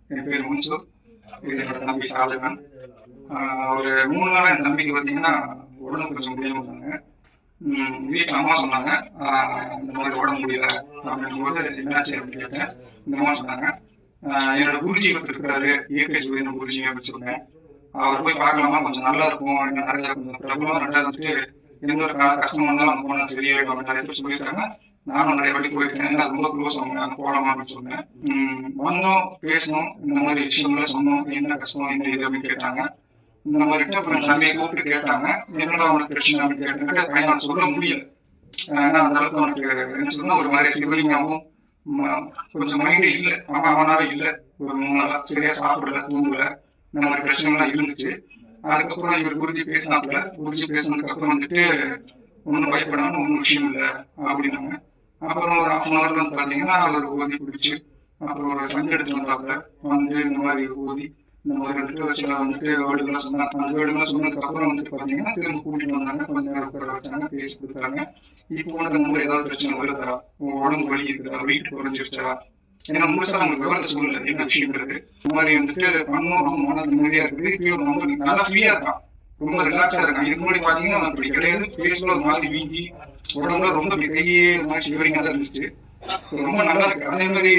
என் பேர் மன்சூர். இது என்னோட தம்பி ஷாஜகான். ஒரு 3 நாளாக என் தம்பிக்கு பார்த்தீங்கன்னா உடம்பு கொஞ்சம் முடியாமல் இருந்தாங்க. வீட்டில் அம்மா சொன்னாங்க, இந்த மாதிரி உடம்பு முடியல அப்படிங்கும்போது என்னாச்சு அப்படின்னு கேட்டேன். இந்த அம்மா சொன்னாங்க, என்னோட குருஜி இருக்கிறாரு, இயற்கை ஜோதிடம் குருஜி அப்படின்னு சொன்னேன். அவர் போய் பார்க்கலாமா, கொஞ்சம் நல்லா இருக்கும், நிறைய கொஞ்சம் பிரபலமாக நடந்துட்டு எந்த ஒரு கஷ்டமாக இருந்தாலும் போனால் சரியாயிடும் நிறைய பேர் சொல்லியிருக்காங்க. நானும் நிறைய வாட்டி போயிருக்கேன், ரொம்ப க்ளோஸ் அவங்க, அங்கே போகலாமா அப்படின்னு சொன்னேன். வந்தோம், பேசணும், இந்த மாதிரி விஷயங்கள்லாம் சொன்னோம், என்ன கஷ்டம் என்ன இது அப்படின்னு கேட்டாங்க. இந்த மாதிரி அப்புறம் தம்பியை கூப்பிட்டு கேட்டாங்க, என்னடா அவனுக்கு பிரச்சனை அப்படின்னு கேட்டு பையனை சொல்ல முடியல. ஏன்னா அந்த அளவுக்கு அவனுக்கு என்ன சொல்லணும், ஒரு மாதிரி சிவலிங்காவும் கொஞ்சம் மைண்டே இல்லை, அவனாவே இல்லை. ஒரு 3 நாளா சரியா சாப்பிடல, தூங்கல, இந்த மாதிரி பிரச்சனைலாம் இருந்துச்சு. அதுக்கப்புறம் இவர் குருஜி பேசினாப்புல. குருஜி பேசினதுக்கு அப்புறம் வந்துட்டு ஒன்றும் பயப்படாம ஒன்றும் விஷயம் இல்லை அப்படின்னாங்க. அப்புறம் ஒரு 1/2 hour வந்து பார்த்தீங்கன்னா அவர் ஊதி பிடிச்சி அப்புறம் ஒரு சண்டை எடுத்து வந்தாப்புல வந்து இந்த மாதிரி ஊதி இந்த மாதிரி வந்துட்டு சில வந்துட்டு வேர்டுகள்லாம் சொன்னாங்க. அந்த வேர்டுகள்லாம் சொன்னதுக்கு அப்புறம் வந்துட்டு பார்த்தீங்கன்னா திரும்ப கூட்டிட்டு வந்தாங்க, கொஞ்ச நேரம் உட்கார வச்சாங்க, பேசி கொடுத்தாங்க. இப்போ வந்து அந்த மாதிரி ஏதாவது பிரச்சனை வருதா, உடம்பு வலி இருக்குதா, வெயிட் குறைஞ்சிருச்சா, ஏன்னா முழுசா உங்களுக்கு விவரத்தை சொல்லல என்ன விஷயங்கிறது. இந்த மாதிரி வந்துட்டு பண்ணணும், ரொம்ப மனது நிம்மதியா இருக்குது. இப்பயும் ரொம்ப நல்லா ஃப்ரீயா இருக்கான், ரொம்ப ரிலாக்ஸா இருக்கான். இதுக்கு முன்னாடி பாத்தீங்கன்னா அப்படி கிடையாது, ஃபேஸ்ல ஒரு மாதிரி வீங்கி உடம்புல ரொம்ப கையே மாதிரி சிவரிங்கா தான் இருந்துச்சு. ரொம்ப நல்லா இருக்கு. அதே மாதிரி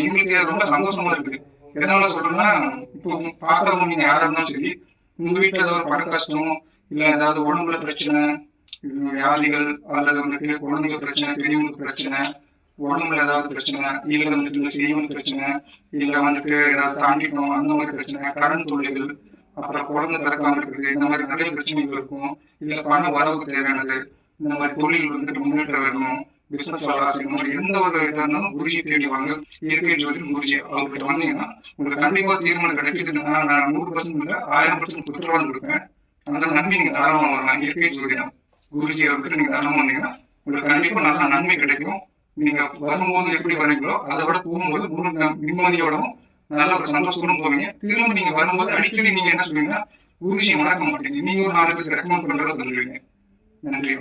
எங்களுக்கு ரொம்ப சந்தோஷமா இருக்குது. எதனால சொல்றேன்னா, இப்போ பாக்குறவங்க நீங்க யாரா இருந்தாலும் சரி, உங்க வீட்டுல ஏதாவது ஒரு பண கஷ்டம், இல்ல ஏதாவது உடம்புல பிரச்சனை, வியாதிகள், அல்லது வந்துட்டு குழந்தைங்க பிரச்சனை, பெரியவங்களுக்கு பிரச்சனை, உடம்புல ஏதாவது பிரச்சனை, இல்ல வந்துட்டு செய்வன் பிரச்சனை, இல்ல வந்துட்டு ஏதாவது தாண்டிட்டோம் அந்த மாதிரி பிரச்சனை, கடன் தொல்லைகள், அப்புறம் குழந்தை பிறக்காம இருக்குது, இந்த மாதிரி நிறைய பிரச்சனைகள் இருக்கும். இல்ல பண வரவு தேவையானது, இந்த மாதிரி தொழில் வந்துட்டு முன்னேற்றம் வரணும், பிசினஸ் வளர்ச்சி, இந்த மாதிரி எந்த ஒரு இதாக இருந்தாலும் குருஜி தேடி வாங்க. இயற்கை ஜோதிடம் குருஜி அவர்கிட்ட வந்தீங்கன்னா உங்களுக்கு கண்டிப்பா தீர்மானம் கிடைக்குதுன்னா நான் 100% இல்லை 1000% உத்தரவாதம் கொடுப்பேன். அந்த நம்பி நீங்க தாராளமா வரலாம். இயற்கை ஜோதிடம் குருஜி அவர்கிட்ட நீங்க தாராளமா வந்தீங்கன்னா உங்களுக்கு கண்டிப்பா நல்ல நன்மை கிடைக்கும். நீங்க வரும்போது எப்படி வரீங்களோ அதை விட போகும்போது முழு நிம்மதியோடவும் நல்ல ஒரு சந்தோஷத்தோடும் போவீங்க. திரும்ப நீங்க வரும்போது அடிக்கடி நீங்க என்ன சொல்லுவீங்கன்னா, குருஜியை மறக்க மாட்டீங்க. நீங்க ஒரு 4 பேருக்கு ரெக்கமெண்ட் பண்றதை வந்துடுவீங்க. நன்றி.